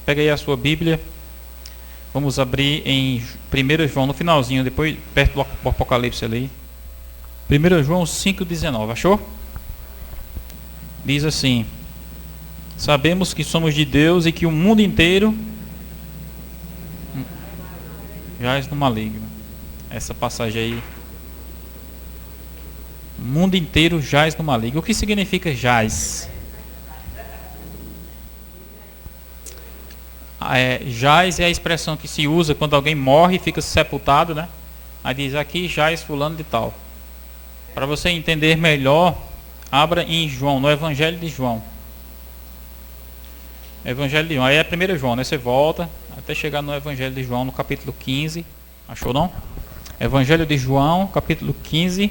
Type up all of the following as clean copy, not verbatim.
Pega aí a sua Bíblia. Vamos abrir em 1 João, no finalzinho, depois perto do Apocalipse ali. 1 João 5,19, achou? Diz assim: sabemos que somos de Deus e que o mundo inteiro jaz no maligno. Essa passagem aí. O mundo inteiro jaz no maligno. O que significa jaz? Jaz é a expressão que se usa quando alguém morre e fica sepultado, né? Aí diz aqui jaz fulano de tal. Para você entender melhor, abra em João, no Evangelho de João. Evangelho de João, aí é 1 João, né? Você volta até chegar no Evangelho de João, no capítulo 15. Achou não? Evangelho de João, capítulo 15,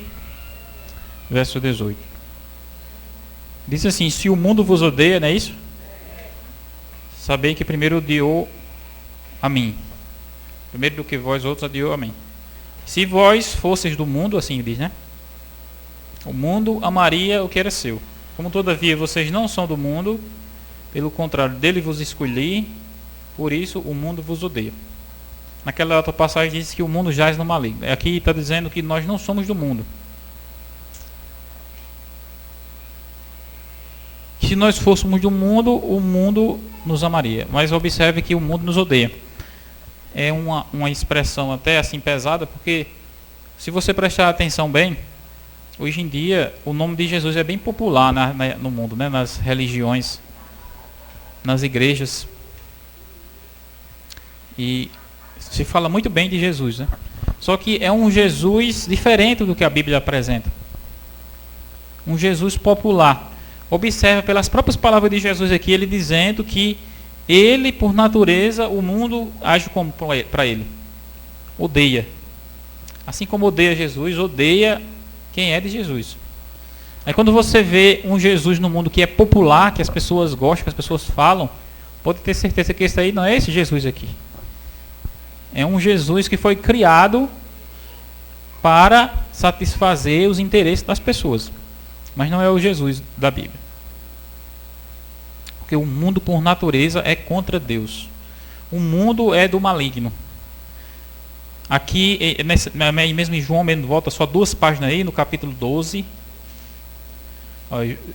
verso 18. Diz assim: se o mundo vos odeia, não é isso? Sabei que primeiro odiou a mim. Primeiro do que vós outros odiou a mim. Se vós fosseis do mundo, assim diz, né? O mundo amaria o que era seu. Como todavia vocês não são do mundo, pelo contrário, dele vos escolhi, por isso o mundo vos odeia. Naquela outra passagem diz que o mundo jaz no maligno. Aqui está dizendo que nós não somos do mundo. Se nós fôssemos do mundo, o mundo nos amaria. Mas observe que o mundo nos odeia. É uma expressão até assim pesada, porque se você prestar atenção bem, hoje em dia o nome de Jesus é bem popular no mundo, né? Nas religiões, nas igrejas. E se fala muito bem de Jesus, né? Só que é um Jesus diferente do que a Bíblia apresenta. Um Jesus popular. Observe pelas próprias palavras de Jesus aqui, ele dizendo que ele, por natureza, o mundo age como para ele. Odeia. Assim como odeia Jesus, odeia quem é de Jesus. Aí quando você vê um Jesus no mundo que é popular, que as pessoas gostam, que as pessoas falam, pode ter certeza que esse aí não é esse Jesus aqui. É um Jesus que foi criado para satisfazer os interesses das pessoas. Mas não é o Jesus da Bíblia. Porque o mundo por natureza é contra Deus. O mundo é do maligno. Aqui, mesmo em João, mesmo volta só 2 páginas aí, no capítulo 12.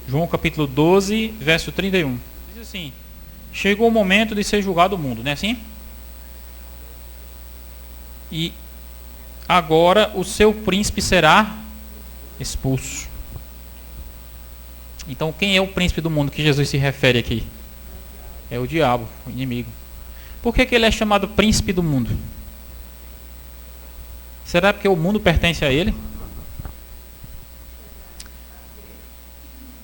João capítulo 12, verso 31. Diz assim: chegou o momento de ser julgado o mundo, não é assim? E agora o seu príncipe será expulso. Então quem é o príncipe do mundo que Jesus se refere aqui? É o diabo, o inimigo. Por que ele é chamado príncipe do mundo? Será porque o mundo pertence a ele?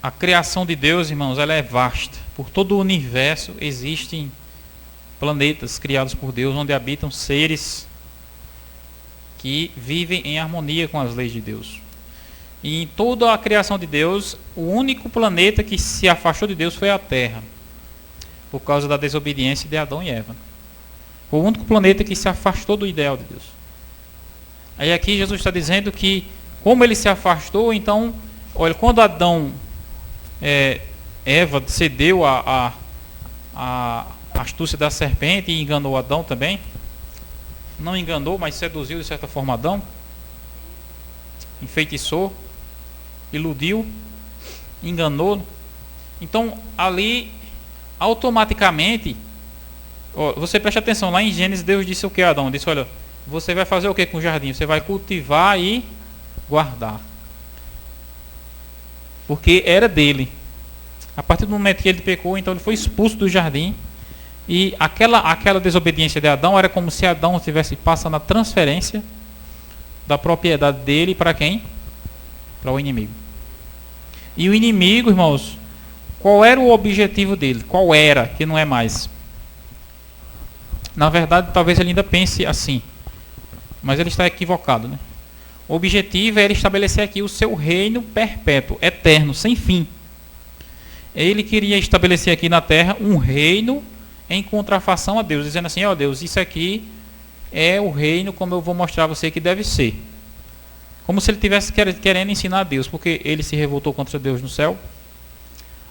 A criação de Deus, irmãos, ela é vasta. Por todo o universo existem planetas criados por Deus, onde habitam seres que vivem em harmonia com as leis de Deus. E em toda a criação de Deus, o único planeta que se afastou de Deus foi a Terra, por causa da desobediência de Adão e Eva. O único planeta que se afastou do ideal de Deus. Aí aqui Jesus está dizendo que, como ele se afastou, então, olha, quando Eva cedeu a astúcia da serpente e enganou Adão também, não enganou, mas seduziu de certa forma Adão, enfeitiçou, iludiu, enganou. Então ali automaticamente, você presta atenção, lá em Gênesis Deus disse o que a Adão? Disse: olha, você vai fazer o que com o jardim? Você vai cultivar e guardar, porque era dele. A partir do momento que ele pecou, então ele foi expulso do jardim. E aquela desobediência de Adão era como se Adão tivesse passando a transferência da propriedade dele para quem? Para o inimigo. E o inimigo, irmãos, qual era o objetivo dele? Qual era, que não é mais? Na verdade, talvez ele ainda pense assim, mas ele está equivocado, né? O objetivo era estabelecer aqui o seu reino perpétuo, eterno, sem fim. Ele queria estabelecer aqui na terra um reino em contrafação a Deus, dizendo assim: ó Deus, isso aqui é o reino como eu vou mostrar a você que deve ser. Como se ele estivesse querendo ensinar a Deus, porque ele se revoltou contra Deus no céu.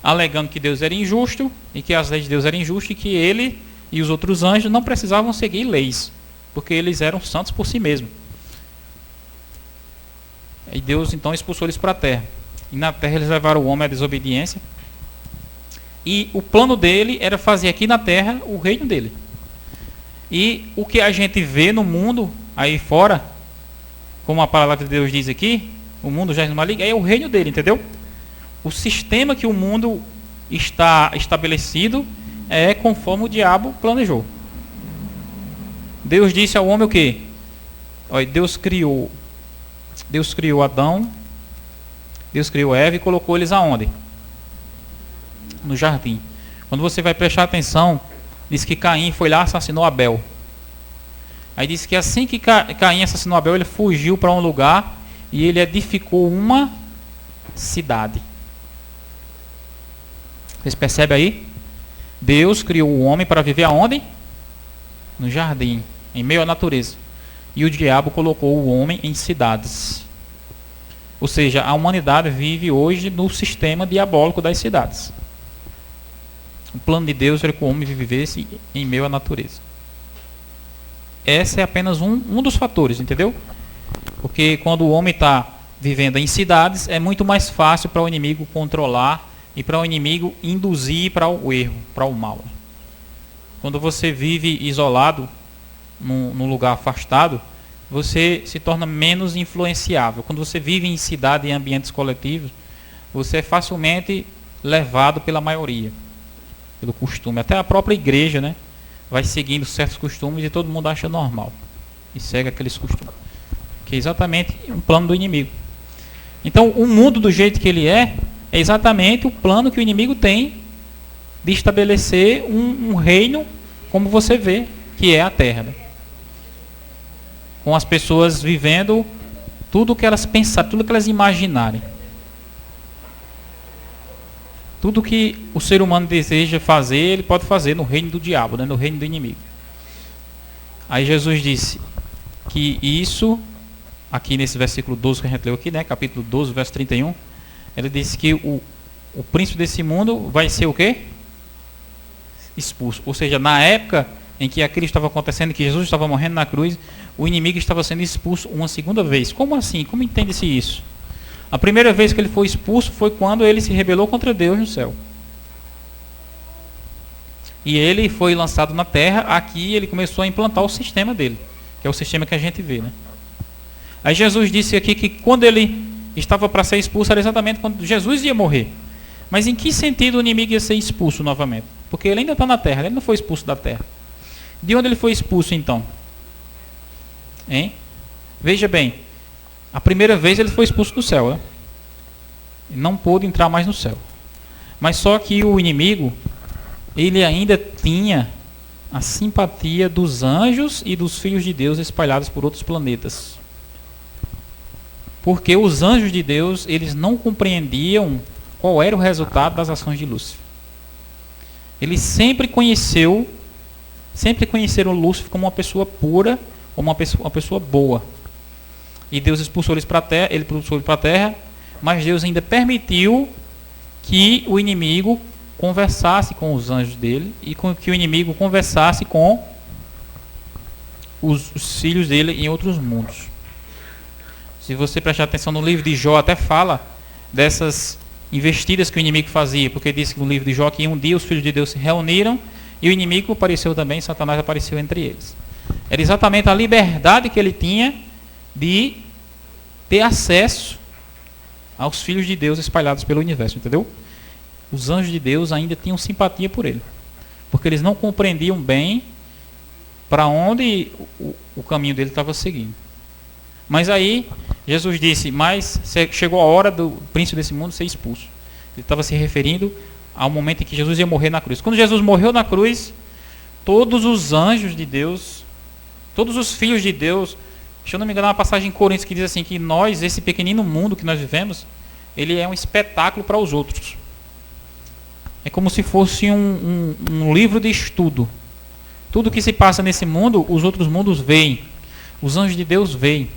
alegando que Deus era injusto e que as leis de Deus eram injustas e que ele e os outros anjos não precisavam seguir leis, porque eles eram santos por si mesmos. E Deus então expulsou eles para a terra. E na terra eles levaram o homem à desobediência. E o plano dele era fazer aqui na terra o reino dele. E o que a gente vê no mundo aí fora, como a palavra de Deus diz aqui, o mundo já é maligno, é o reino dele, entendeu? O sistema que o mundo está estabelecido é conforme o diabo planejou. Deus disse ao homem o quê? Olha, Deus criou Adão, Deus criou Eva e colocou eles aonde? No jardim. Quando você vai prestar atenção, diz que Caim foi lá e assassinou Abel. Aí diz que assim que Caim assassinou Abel, ele fugiu para um lugar e ele edificou uma cidade. Vocês percebem aí? Deus criou o homem para viver aonde? No jardim, em meio à natureza. E o diabo colocou o homem em cidades. Ou seja, a humanidade vive hoje no sistema diabólico das cidades. O plano de Deus era que o homem vivesse em meio à natureza. Esse é apenas um dos fatores, entendeu? Porque quando o homem está vivendo em cidades, é muito mais fácil para o inimigo controlar e para o inimigo induzir para o erro, para o mal. Quando você vive isolado, num lugar afastado, você se torna menos influenciável. Quando você vive em cidade e em ambientes coletivos, você é facilmente levado pela maioria, pelo costume. Até a própria igreja, né, vai seguindo certos costumes e todo mundo acha normal e segue aqueles costumes, que é exatamente um plano do inimigo. Então, o mundo do jeito que ele é exatamente o plano que o inimigo tem de estabelecer um reino, como você vê, que é a terra, né? Com as pessoas vivendo tudo o que elas pensarem, tudo o que elas imaginarem. Tudo que o ser humano deseja fazer, ele pode fazer no reino do diabo, né? No reino do inimigo. Aí Jesus disse que isso, aqui nesse versículo 12 que a gente leu aqui, né? Capítulo 12, verso 31, ele disse que o príncipe desse mundo vai ser o quê? Expulso. Ou seja, na época em que aquilo estava acontecendo, que Jesus estava morrendo na cruz, o inimigo estava sendo expulso uma segunda vez. Como assim? Como entende-se isso? A primeira vez que ele foi expulso foi quando ele se rebelou contra Deus no céu. E ele foi lançado na terra. Aqui ele começou a implantar o sistema dele, que é o sistema que a gente vê, né? Aí Jesus disse aqui que quando ele estava para ser expulso era exatamente quando Jesus ia morrer. Mas em que sentido o inimigo ia ser expulso novamente? Porque ele ainda está na terra, ele não foi expulso da terra. De onde ele foi expulso então? Hein? Veja bem, a primeira vez ele foi expulso do céu, né? Ele não pôde entrar mais no céu. Mas só que o inimigo, ele ainda tinha a simpatia dos anjos e dos filhos de Deus espalhados por outros planetas. Porque os anjos de Deus, eles não compreendiam qual era o resultado das ações de Lúcifer. Ele sempre conheceram Lúcifer como uma pessoa pura, como uma pessoa boa. E Deus expulsou eles para a terra, mas Deus ainda permitiu que o inimigo conversasse com os anjos dele e que o inimigo conversasse com os filhos dele em outros mundos. Se você prestar atenção no livro de Jó, até fala dessas investidas que o inimigo fazia, porque diz no livro de Jó que um dia os filhos de Deus se reuniram e o inimigo apareceu também, Satanás apareceu entre eles. Era exatamente a liberdade que ele tinha de ter acesso aos filhos de Deus espalhados pelo universo, entendeu? Os anjos de Deus ainda tinham simpatia por ele, porque eles não compreendiam bem para onde o caminho dele estava seguindo. Mas aí Jesus disse, mas chegou a hora do príncipe desse mundo ser expulso. Ele estava se referindo ao momento em que Jesus ia morrer na cruz. Quando Jesus morreu na cruz, todos os anjos de Deus, todos os filhos de Deus, deixa eu não me engano, uma passagem em Coríntios que diz assim, que nós, esse pequenino mundo que nós vivemos, ele é um espetáculo para os outros. É como se fosse um livro de estudo. Tudo que se passa nesse mundo, os outros mundos veem. Os anjos de Deus veem.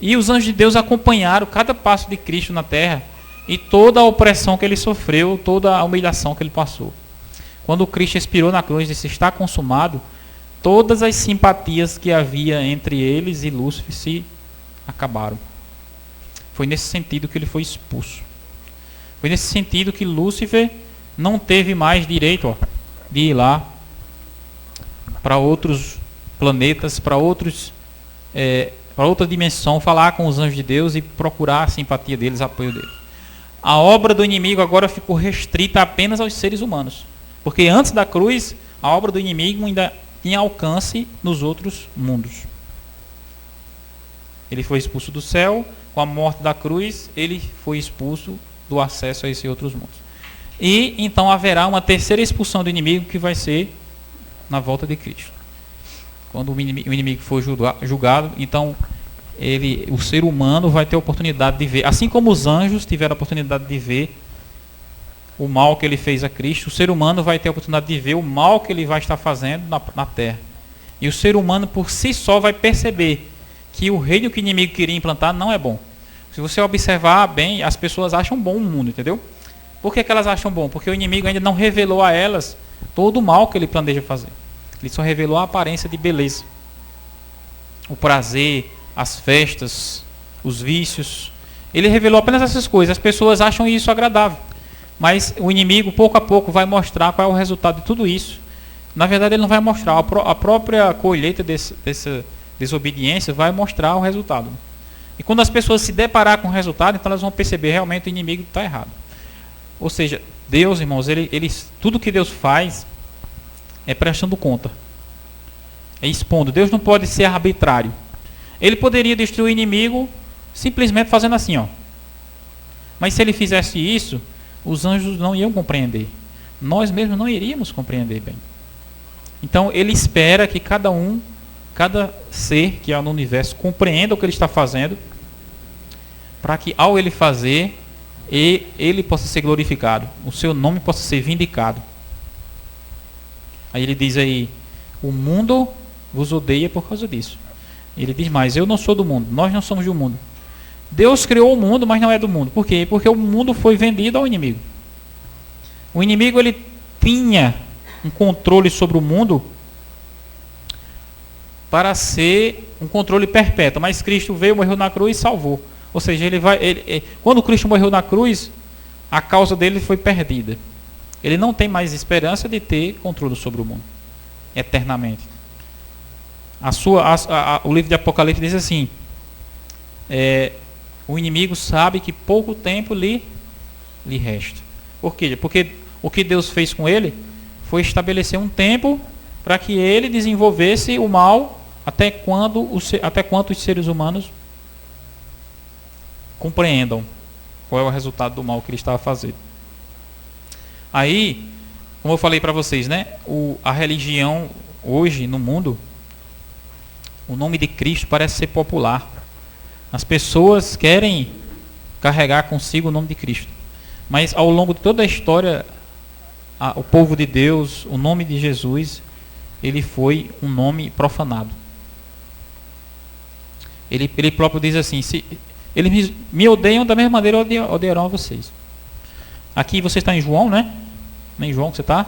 E os anjos de Deus acompanharam cada passo de Cristo na terra e toda a opressão que ele sofreu, toda a humilhação que ele passou. Quando Cristo expirou na cruz e disse: está consumado, todas as simpatias que havia entre eles e Lúcifer se acabaram. Foi nesse sentido que ele foi expulso. Foi nesse sentido que Lúcifer não teve mais direito de ir lá para outros planetas, para outra dimensão, falar com os anjos de Deus e procurar a simpatia deles, apoio deles. A obra do inimigo agora ficou restrita apenas aos seres humanos. Porque antes da cruz, a obra do inimigo ainda tinha alcance nos outros mundos. Ele foi expulso do céu, com a morte da cruz, ele foi expulso do acesso a esses outros mundos. E então haverá uma terceira expulsão do inimigo, que vai ser na volta de Cristo. Quando o inimigo for julgado, então o ser humano vai ter a oportunidade de ver, assim como os anjos tiveram a oportunidade de ver o mal que ele fez a Cristo, o ser humano vai ter a oportunidade de ver o mal que ele vai estar fazendo na terra. E o ser humano por si só vai perceber que o reino que o inimigo queria implantar não é bom. Se você observar bem, as pessoas acham bom o mundo, entendeu? Por que elas acham bom? Porque o inimigo ainda não revelou a elas todo o mal que ele planeja fazer. Ele só revelou a aparência de beleza, o prazer, as festas, os vícios. Ele revelou apenas essas coisas. As pessoas acham isso agradável. Mas o inimigo, pouco a pouco, vai mostrar qual é o resultado de tudo isso. Na verdade, ele não vai mostrar. A própria colheita dessa desobediência vai mostrar o resultado. E quando as pessoas se deparar com o resultado, então elas vão perceber realmente o inimigo está errado. Ou seja, Deus, irmãos, tudo que Deus faz é prestando conta. É expondo. Deus não pode ser arbitrário. Ele poderia destruir o inimigo simplesmente fazendo assim, ó. Mas se ele fizesse isso, os anjos não iam compreender. Nós mesmos não iríamos compreender bem. Então ele espera que cada ser que há no universo compreenda o que ele está fazendo, para que ao ele fazer, ele possa ser glorificado, o seu nome possa ser vindicado. Aí ele diz aí: o mundo vos odeia por causa disso. Ele diz mais: eu não sou do mundo, nós não somos do mundo. Deus criou o mundo, mas não é do mundo. Por quê? Porque o mundo foi vendido ao inimigo. O inimigo, ele tinha um controle sobre o mundo para ser um controle perpétuo, mas Cristo veio, morreu na cruz e salvou. Ou seja, quando Cristo morreu na cruz, a causa dele foi perdida. Ele não tem mais esperança de ter controle sobre o mundo eternamente. O livro de Apocalipse diz assim: o inimigo sabe que pouco tempo lhe resta. Por quê? Porque o que Deus fez com ele foi estabelecer um tempo para que ele desenvolvesse o mal até quanto os seres humanos compreendam qual é o resultado do mal que ele estava fazendo. Aí, como eu falei para vocês, né, a religião hoje no mundo, o nome de Cristo parece ser popular. As pessoas querem carregar consigo o nome de Cristo. Mas ao longo de toda a história, o povo de Deus, o nome de Jesus, ele foi um nome profanado. Ele próprio diz assim: eles me odeiam da mesma maneira, odiarão a vocês. Aqui você está em João, né? Em João que você está?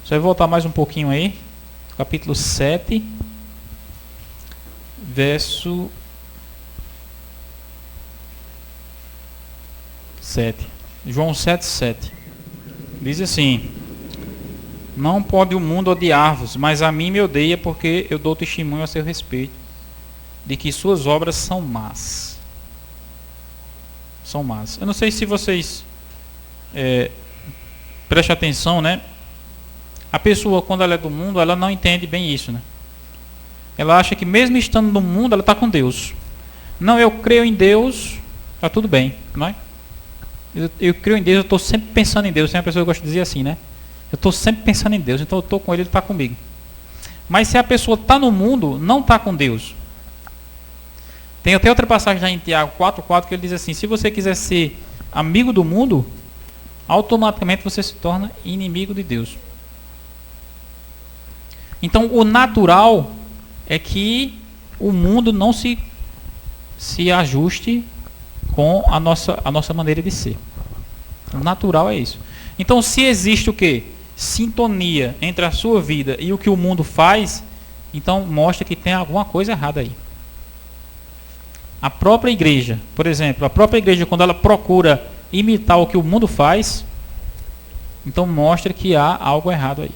Você vai voltar mais um pouquinho aí. Capítulo 7. Verso 7. João 7, 7. Diz assim: não pode o mundo odiar-vos, mas a mim me odeia, porque eu dou testemunho a seu respeito de que suas obras são más. São más. Eu não sei se vocês prestem atenção, né? A pessoa, quando ela é do mundo, ela não entende bem isso, né? Ela acha que mesmo estando no mundo, ela está com Deus. Não, eu creio em Deus, está tudo bem, não é? Eu creio em Deus, eu estou sempre pensando em Deus. Tem uma pessoa que gosta de dizer assim, né? Eu estou sempre pensando em Deus, então eu estou com Ele está comigo. Mas se a pessoa está no mundo, não está com Deus. Tem até outra passagem lá em Tiago 4,4 que ele diz assim: se você quiser ser amigo do mundo, automaticamente você se torna inimigo de Deus. Então o natural é que o mundo não se ajuste com a nossa maneira de ser. O natural é isso. Então, se existe o quê? Sintonia entre a sua vida e o que o mundo faz, então mostra que tem alguma coisa errada aí. A própria igreja, por exemplo, a própria igreja, quando ela procura imitar o que o mundo faz, então mostra que há algo errado aí.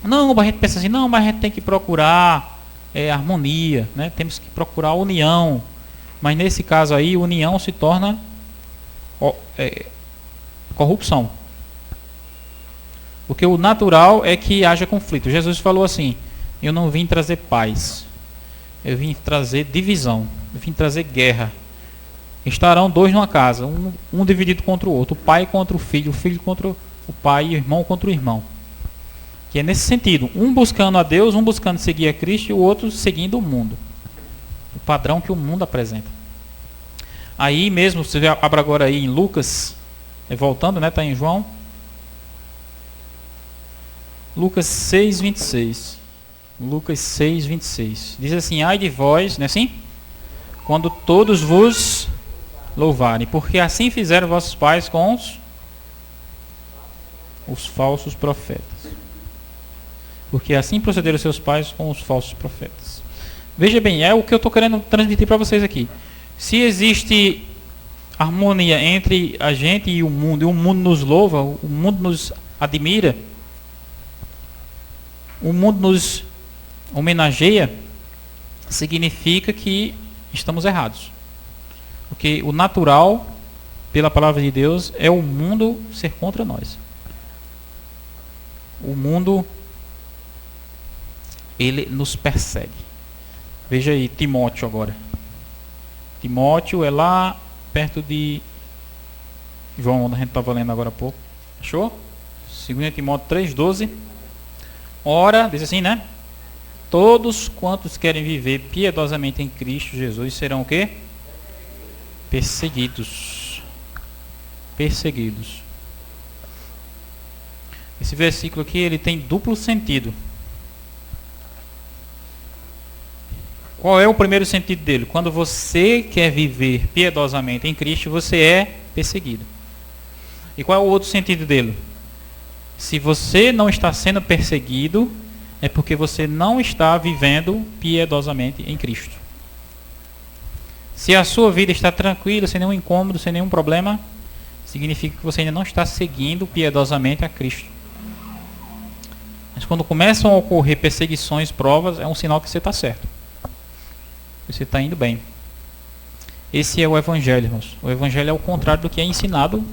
Não, a gente pensa assim, não, mas a gente tem que procurar harmonia, né? Temos que procurar união. Mas nesse caso aí, união se torna corrupção. Porque o natural é que haja conflito. Jesus falou assim: eu não vim trazer paz, eu vim trazer divisão, eu vim trazer guerra. Estarão dois numa casa, um dividido contra o outro, o pai contra o filho contra o pai e o irmão contra o irmão. Que é nesse sentido, um buscando a Deus, um buscando seguir a Cristo e o outro seguindo o mundo. O padrão que o mundo apresenta. Aí mesmo, você abra agora aí em Lucas, voltando, né, está em João. Lucas 6:26. Lucas 6:26. Diz assim: ai de vós, não é assim? Quando todos vos louvarem, porque assim fizeram vossos pais com os falsos profetas. Porque assim procederam seus pais com os falsos profetas. Veja bem, é o que eu estou querendo transmitir para vocês aqui. Se existe harmonia entre a gente e o mundo nos louva, o mundo nos admira, o mundo nos homenageia, significa que estamos errados. Porque o natural, pela palavra de Deus, é o mundo ser contra nós. O mundo, ele nos persegue. Veja aí Timóteo agora. Timóteo é lá perto de João, onde a gente estava lendo agora há pouco. Achou? 2 Timóteo 3:12. Ora, diz assim, né? Todos quantos querem viver piedosamente em Cristo Jesus serão o quê? Perseguidos. Perseguidos. Esse versículo aqui, ele tem duplo sentido. Qual é o primeiro sentido dele? Quando você quer viver piedosamente em Cristo, você é perseguido. E qual é o outro sentido dele? Se você não está sendo perseguido, é porque você não está vivendo piedosamente em Cristo. Se a sua vida está tranquila, sem nenhum incômodo, sem nenhum problema, significa que você ainda não está seguindo piedosamente a Cristo. Mas quando começam a ocorrer perseguições, provas, é um sinal que você está certo. Você está indo bem. Esse é o Evangelho, irmãos. O Evangelho é o contrário do que é ensinado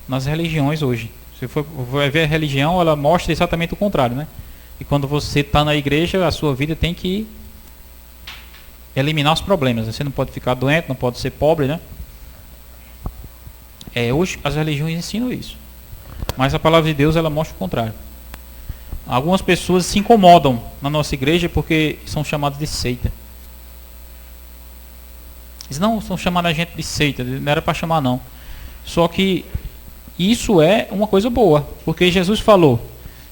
nas religiões hoje. Se for ver a religião, ela mostra exatamente o contrário, né? E quando você está na igreja, a sua vida tem que eliminar os problemas. Você não pode ficar doente, não pode ser pobre, né? Hoje as religiões ensinam isso. Mas a palavra de Deus, ela mostra o contrário. Algumas pessoas se incomodam na nossa igreja porque são chamadas de seita. Eles não estão chamando a gente de seita, não era para chamar não. Só que isso é uma coisa boa, porque Jesus falou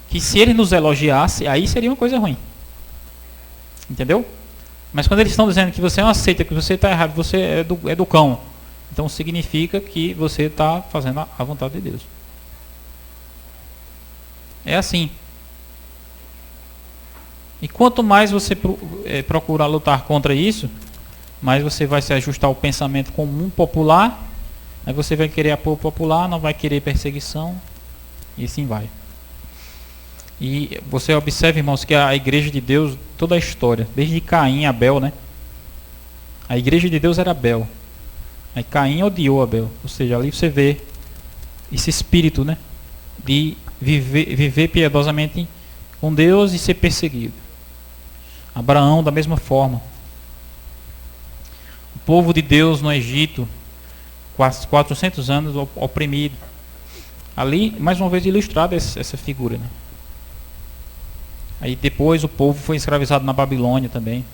que se ele nos elogiasse, aí seria uma coisa ruim. Entendeu? Mas quando eles estão dizendo que você é uma seita, que você está errado, você é do cão, então significa que você está fazendo a vontade de Deus. É assim. E quanto mais você procurar lutar contra isso, mais você vai se ajustar ao pensamento comum popular. Aí você vai querer apoio popular, não vai querer perseguição, e assim vai. E você observa, irmãos, que a igreja de Deus, toda a história, desde Caim e Abel, né? A igreja de Deus era Abel. Aí Caim odiou Abel. Ou seja, ali você vê esse espírito, né? De viver piedosamente com Deus e ser perseguido. Abraão, da mesma forma. O povo de Deus no Egito, quase 400 anos oprimido. Ali, mais uma vez, ilustrada essa figura, né? Aí depois o povo foi escravizado na Babilônia também.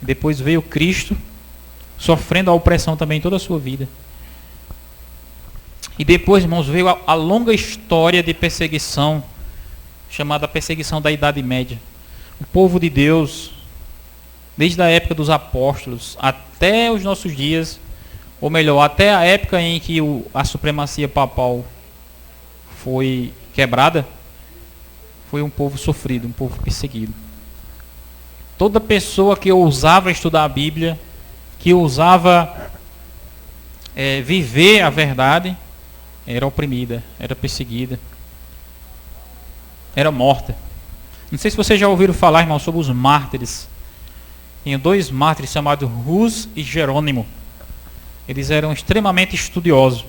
Depois veio Cristo, sofrendo a opressão também toda a sua vida. E depois, irmãos, veio a longa história de perseguição, chamada perseguição da Idade Média. O povo de Deus, desde a época dos apóstolos até os nossos dias, ou melhor, até a época em que a supremacia papal foi quebrada, foi um povo sofrido, um povo perseguido. Toda pessoa que ousava estudar a Bíblia, que ousava viver a verdade, era oprimida, era perseguida, era morta. Não sei se vocês já ouviram falar, irmão, sobre os mártires. Tinha 2 mártires chamados Hus e Jerônimo. Eles eram extremamente estudiosos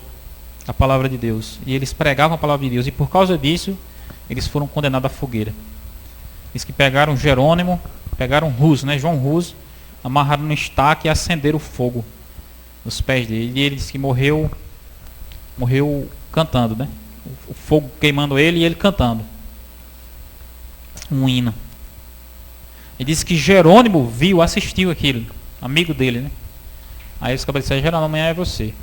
da palavra de Deus. E eles pregavam a palavra de Deus. E por causa disso, eles foram condenados à fogueira. Eles que pegaram Jerônimo, pegaram Hus, né, João Hus, amarraram no estaque e acenderam o fogo nos pés dele. E ele disse que morreu cantando, né? O fogo queimando ele e ele cantando um hino. Ele disse que Jerônimo assistiu aquilo, amigo dele, né? Aí os caras disseram: Jerônimo, amanhã é você,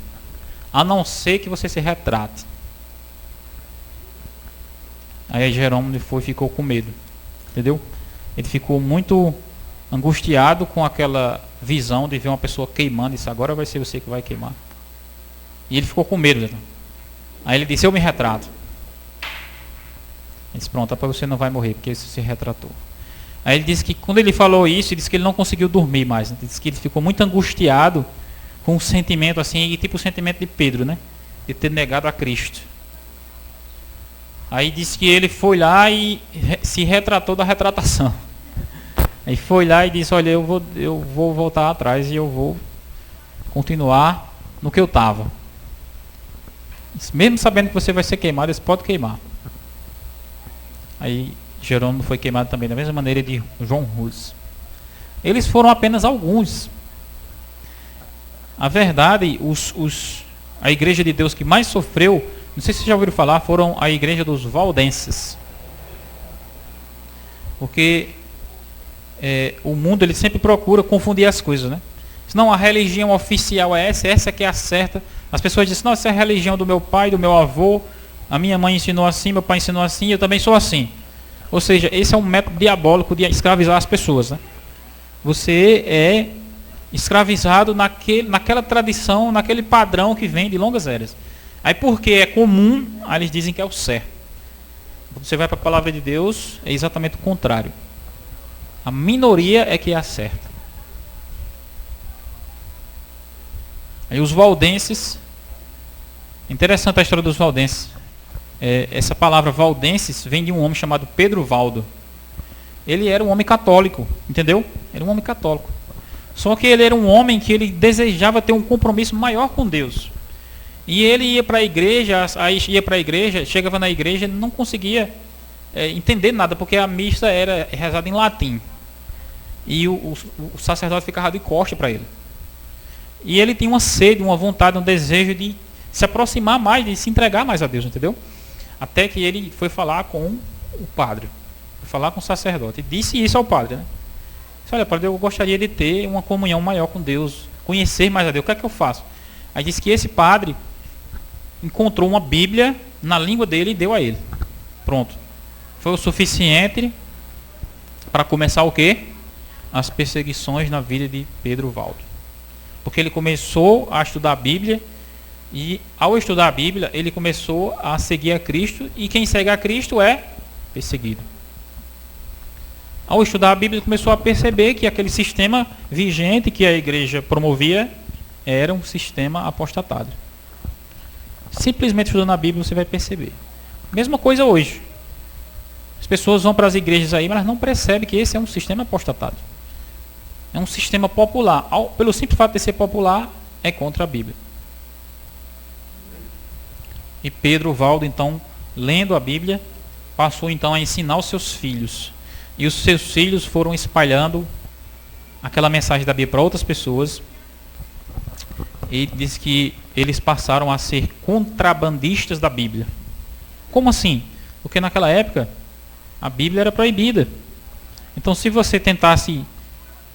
a não ser que você se retrate. Aí Jerônimo ficou com medo, entendeu? Ele ficou muito angustiado com aquela visão de ver uma pessoa queimando. E disse: agora vai ser você que vai queimar. E ele ficou com medo, né? Aí ele disse: eu me retrato. Ele disse: pronto, para você não vai morrer, porque você se retratou. Aí ele disse que quando ele falou isso, ele disse que ele não conseguiu dormir mais, né? Ele disse que ele ficou muito angustiado com um sentimento assim, tipo o sentimento de Pedro, né? De ter negado a Cristo. Aí disse que ele foi lá e se retratou da retratação. Aí foi lá e disse: olha, eu vou voltar atrás e eu vou continuar no que eu estava. Mesmo sabendo que você vai ser queimado, você pode queimar. Aí Jerônimo foi queimado também da mesma maneira de João Hus. Eles foram apenas alguns. A verdade, a igreja de Deus que mais sofreu, não sei se vocês já ouviram falar, foram a igreja dos valdenses. Porque o mundo ele sempre procura confundir as coisas, né? Senão a religião oficial é essa que é a certa. As pessoas dizem: não, essa é a religião do meu pai, do meu avô, a minha mãe ensinou assim, meu pai ensinou assim, eu também sou assim. Ou seja, esse é um método diabólico de escravizar as pessoas, né? Você é escravizado naquela tradição, naquele padrão que vem de longas eras. Aí porque é comum, aí eles dizem que é o certo. Quando você vai para a palavra de Deus, é exatamente o contrário. A minoria é que é a certa. Aí os valdenses, interessante a história dos valdenses. Essa palavra valdenses vem de um homem chamado Pedro Valdo. Ele era um homem católico, entendeu? Era um homem católico. Só que ele era um homem que ele desejava ter um compromisso maior com Deus. E ele ia para a igreja, chegava na igreja e não conseguia entender nada, porque a missa era rezada em latim. E o sacerdote ficava de costa para ele. E ele tinha uma sede, uma vontade, um desejo de se aproximar mais, de se entregar mais a Deus, entendeu? Até que ele foi falar com o padre, foi falar com o sacerdote, e disse isso ao padre, né? Disse: olha, padre, eu gostaria de ter uma comunhão maior com Deus, conhecer mais a Deus, o que é que eu faço? Aí disse que esse padre encontrou uma Bíblia na língua dele e deu a ele. Pronto. Foi o suficiente para começar o quê? As perseguições na vida de Pedro Valdo. Porque ele começou a estudar a Bíblia, e ao estudar a Bíblia, ele começou a seguir a Cristo, e quem segue a Cristo é perseguido. Ao estudar a Bíblia, ele começou a perceber que aquele sistema vigente que a igreja promovia era um sistema apostatado. Simplesmente estudando a Bíblia você vai perceber. Mesma coisa hoje. As pessoas vão para as igrejas aí, mas elas não percebem que esse é um sistema apostatado. É um sistema popular. Pelo simples fato de ser popular, é contra a Bíblia. E Pedro Valdo, então, lendo a Bíblia, passou então a ensinar os seus filhos. E os seus filhos foram espalhando aquela mensagem da Bíblia para outras pessoas. E diz que eles passaram a ser contrabandistas da Bíblia. Como assim? Porque naquela época a Bíblia era proibida. Então se você tentasse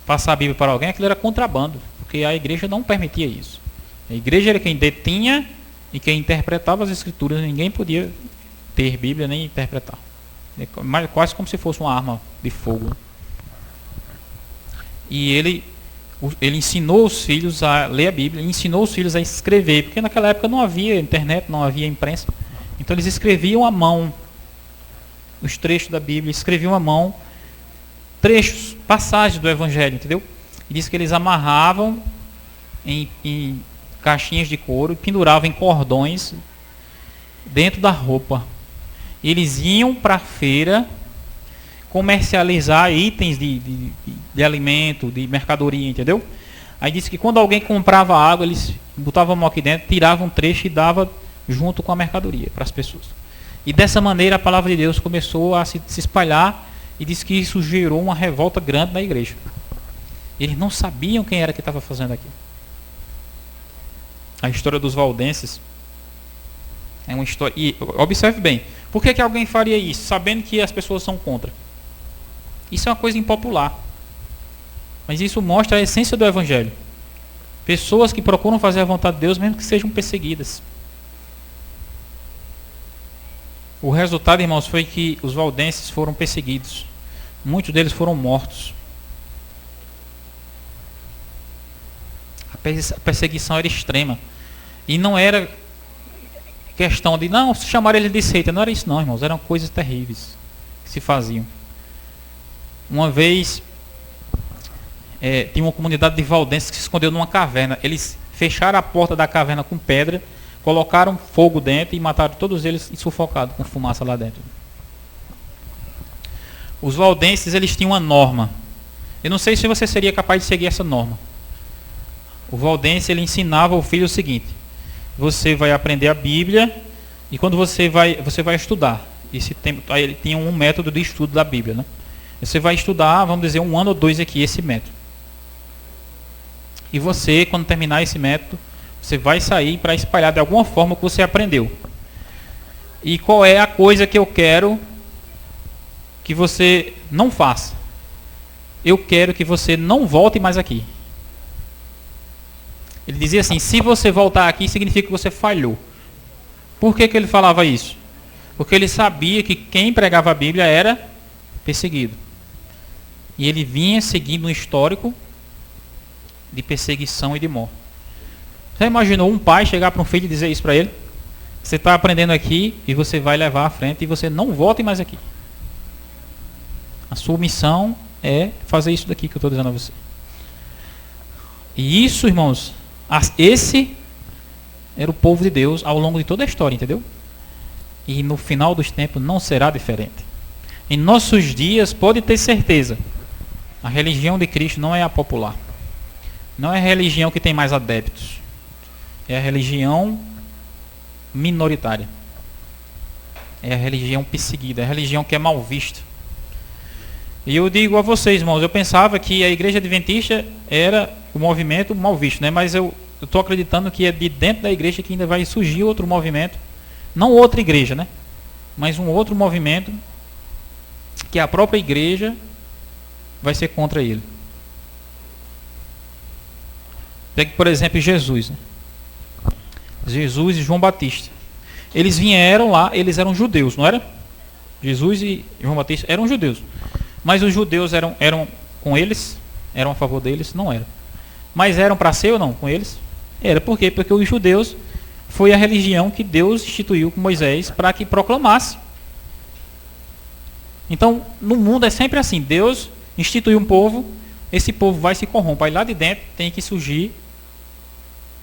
passar a Bíblia para alguém, aquilo era contrabando, porque a igreja não permitia isso. A igreja era quem detinha e quem interpretava as escrituras. Ninguém podia ter Bíblia nem interpretar. Quase como se fosse uma arma de fogo. E ele, Ele ensinou os filhos a ler a Bíblia, ensinou os filhos a escrever, porque naquela época não havia internet, não havia imprensa. Então eles escreviam à mão os trechos da Bíblia, escreviam à mão trechos, passagens do Evangelho, entendeu? E diz que eles amarravam em caixinhas de couro e penduravam em cordões dentro da roupa. Eles iam para a feira comercializar itens de alimento, de mercadoria, entendeu? Aí disse que quando alguém comprava água, eles botavam a mão aqui dentro, tiravam um trecho e davam junto com a mercadoria para as pessoas. E dessa maneira a palavra de Deus começou a se espalhar e disse que isso gerou uma revolta grande na igreja. Eles não sabiam quem era que estava fazendo aquilo. A história dos valdenses é uma história... E observe bem, por que alguém faria isso, sabendo que as pessoas são contra? Isso é uma coisa impopular. Mas isso mostra a essência do Evangelho. Pessoas que procuram fazer a vontade de Deus, mesmo que sejam perseguidas. O resultado, irmãos, foi que os valdenses foram perseguidos. Muitos deles foram mortos. A perseguição era extrema. E não era questão de, não, se chamar ele de seita. Não era isso não, irmãos. Eram coisas terríveis que se faziam. Uma vez, tinha uma comunidade de valdenses que se escondeu numa caverna. Eles fecharam a porta da caverna com pedra, colocaram fogo dentro e mataram todos eles sufocados com fumaça lá dentro. Os valdenses, eles tinham uma norma. Eu não sei se você seria capaz de seguir essa norma. O valdense, ele ensinava ao filho o seguinte: você vai aprender a Bíblia e quando você vai estudar. Aí ele tinha um método de estudo da Bíblia, né? Você vai estudar, vamos dizer, 1 ano ou 2 aqui, esse método. E você, quando terminar esse método, você vai sair para espalhar de alguma forma o que você aprendeu. E qual é a coisa que eu quero que você não faça? Eu quero que você não volte mais aqui. Ele dizia assim: se você voltar aqui, significa que você falhou. Por que ele falava isso? Porque ele sabia que quem pregava a Bíblia era perseguido. E ele vinha seguindo um histórico de perseguição e de morte. Você imaginou um pai chegar para um filho e dizer isso para ele? Você está aprendendo aqui e você vai levar à frente e você não volte mais aqui. A sua missão é fazer isso daqui que eu estou dizendo a você. E isso, irmãos, esse era o povo de Deus ao longo de toda a história, entendeu? E no final dos tempos não será diferente. Em nossos dias, pode ter certeza, a religião de Cristo não é a popular. Não é a religião que tem mais adeptos. É a religião minoritária. É a religião perseguida, é a religião que é mal vista. E eu digo a vocês, irmãos, eu pensava que a igreja adventista era o movimento mal visto, né? Mas eu estou acreditando que é de dentro da igreja que ainda vai surgir outro movimento. Não outra igreja, né? Mas um outro movimento que a própria igreja vai ser contra ele. Pegue, por exemplo, Jesus. Né? Jesus e João Batista. Eles vieram lá, eles eram judeus, não era? Jesus e João Batista eram judeus. Mas os judeus eram com eles? Eram a favor deles? Não eram. Mas eram para ser ou não com eles? Era. Por quê? Porque os judeus foi a religião que Deus instituiu com Moisés para que proclamasse. Então, no mundo é sempre assim. Deus institui um povo, esse povo vai se corromper. Aí lá de dentro tem que surgir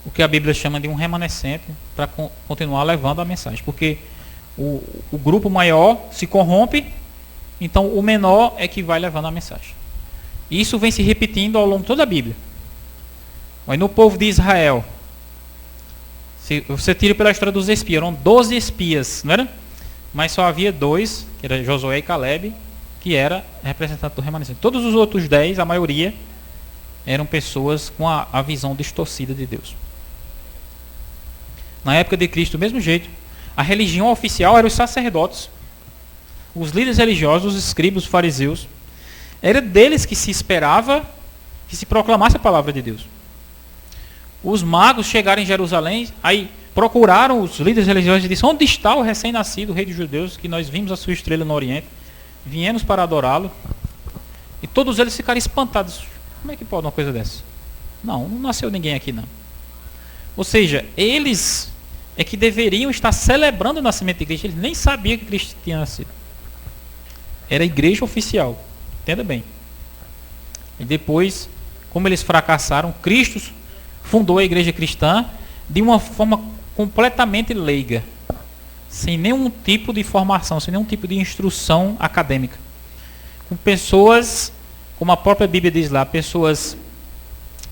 o que a Bíblia chama de um remanescente para continuar levando a mensagem. Porque o grupo maior se corrompe, então o menor é que vai levando a mensagem. E isso vem se repetindo ao longo de toda a Bíblia. Mas no povo de Israel, se você tira pela história dos espias, eram 12 espias, não era? Mas só havia 2, que era Josué e Caleb, que era representante do remanescente. Todos os outros 10, a maioria, eram pessoas com a visão distorcida de Deus. Na época de Cristo, do mesmo jeito, a religião oficial era os sacerdotes. Os líderes religiosos, os escribas, os fariseus, era deles que se esperava que se proclamasse a palavra de Deus. Os magos chegaram em Jerusalém, aí procuraram os líderes religiosos e disseram: onde está o recém-nascido, o rei dos judeus, que nós vimos a sua estrela no Oriente, viemos para adorá-lo. E todos eles ficaram espantados. Como é que pode uma coisa dessa? Não nasceu ninguém aqui não. Ou seja, eles é que deveriam estar celebrando o nascimento de Cristo. Eles nem sabiam que Cristo tinha nascido. Era a igreja oficial. Entenda bem. E depois, como eles fracassaram, Cristo fundou a igreja cristã de uma forma completamente leiga, sem nenhum tipo de formação, sem nenhum tipo de instrução acadêmica, com pessoas, como a própria Bíblia diz lá, pessoas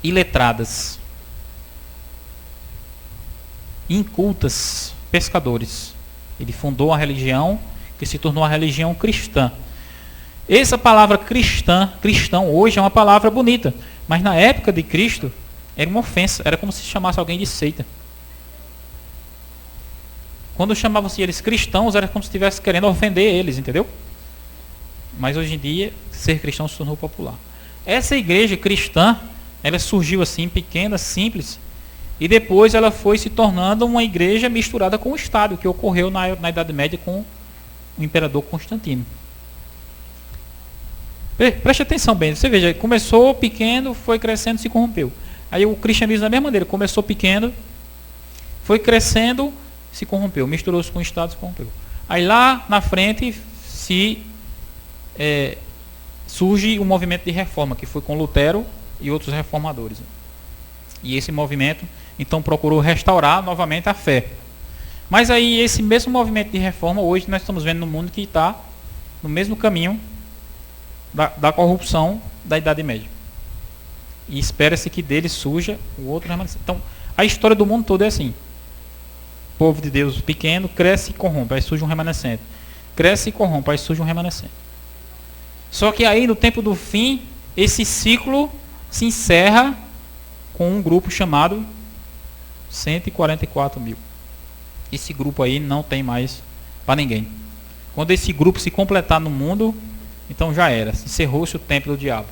iletradas, incultas, pescadores. Ele fundou a religião que se tornou a religião cristã. Essa palavra cristão hoje é uma palavra bonita, mas na época de Cristo era uma ofensa, era como se chamasse alguém de seita. Quando chamavam-se eles cristãos, era como se estivesse querendo ofender eles, entendeu? Mas hoje em dia, ser cristão se tornou popular. Essa igreja cristã, ela surgiu assim, pequena, simples, e depois ela foi se tornando uma igreja misturada com o Estado, que ocorreu na Idade Média com o imperador Constantino. Preste atenção bem, você veja, começou pequeno, foi crescendo, se corrompeu. Aí o cristianismo da mesma maneira, começou pequeno, foi crescendo, se corrompeu, misturou-se com o Estado, se corrompeu. Aí lá na frente surge um movimento de reforma, que foi com Lutero e outros reformadores. E esse movimento, então, procurou restaurar novamente a fé. Mas aí esse mesmo movimento de reforma, hoje nós estamos vendo no mundo que está no mesmo caminho da corrupção da Idade Média. E espera-se que dele surja o outro remanescente. Então, a história do mundo todo é assim. O povo de Deus pequeno cresce e corrompe, aí surge um remanescente. Cresce e corrompe, aí surge um remanescente. Só que aí no tempo do fim, esse ciclo se encerra com um grupo chamado 144 mil. Esse grupo aí não tem mais para ninguém. Quando esse grupo se completar no mundo, então já era, encerrou-se o templo do diabo.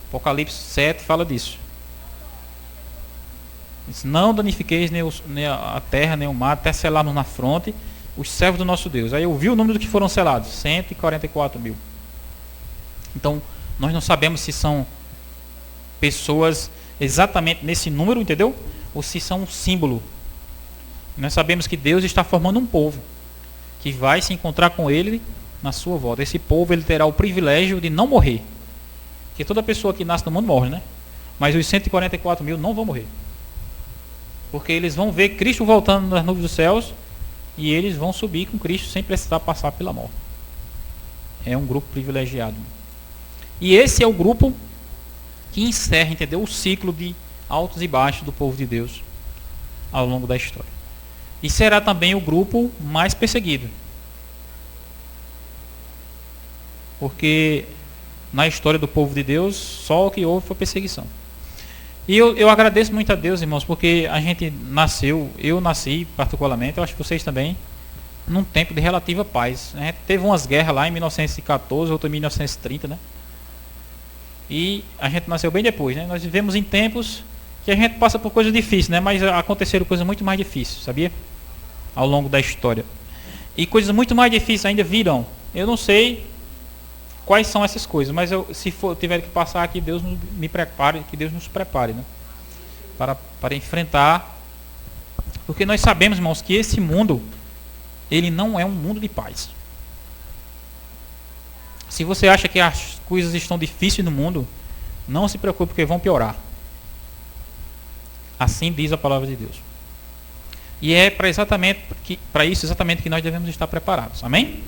Apocalipse 7 fala disso. Diz, não danifiqueis nem a terra, nem o mar, até selarmos na fronte os servos do nosso Deus. Aí eu vi o número do que foram selados, 144 mil. Então, nós não sabemos se são pessoas exatamente nesse número, entendeu? Ou se são um símbolo. Nós sabemos que Deus está formando um povo que vai se encontrar com Ele na sua volta. Esse povo ele terá o privilégio de não morrer. Porque toda pessoa que nasce no mundo morre, né? Mas os 144 mil não vão morrer. Porque eles vão ver Cristo voltando nas nuvens dos céus e eles vão subir com Cristo sem precisar passar pela morte. É um grupo privilegiado. E esse é o grupo que encerra, entendeu? O ciclo de altos e baixos do povo de Deus ao longo da história. E será também o grupo mais perseguido. Porque na história do povo de Deus, só o que houve foi perseguição. E eu agradeço muito a Deus, irmãos, porque a gente nasceu, eu nasci particularmente, eu acho que vocês também, num tempo de relativa paz. A gente teve umas guerras lá em 1914, outra em 1930, né? E a gente nasceu bem depois, né? Nós vivemos em tempos que a gente passa por coisas difíceis, né? Mas aconteceram coisas muito mais difíceis, sabia? Ao longo da história. E coisas muito mais difíceis ainda virão. Eu não sei quais são essas coisas, mas se tiver que passar aqui, Deus me prepare, que Deus nos prepare, né? Para enfrentar. Porque nós sabemos, irmãos, que esse mundo, ele não é um mundo de paz. Se você acha que as coisas estão difíceis no mundo, não se preocupe, porque vão piorar. Assim diz a palavra de Deus. E é para isso exatamente que nós devemos estar preparados. Amém?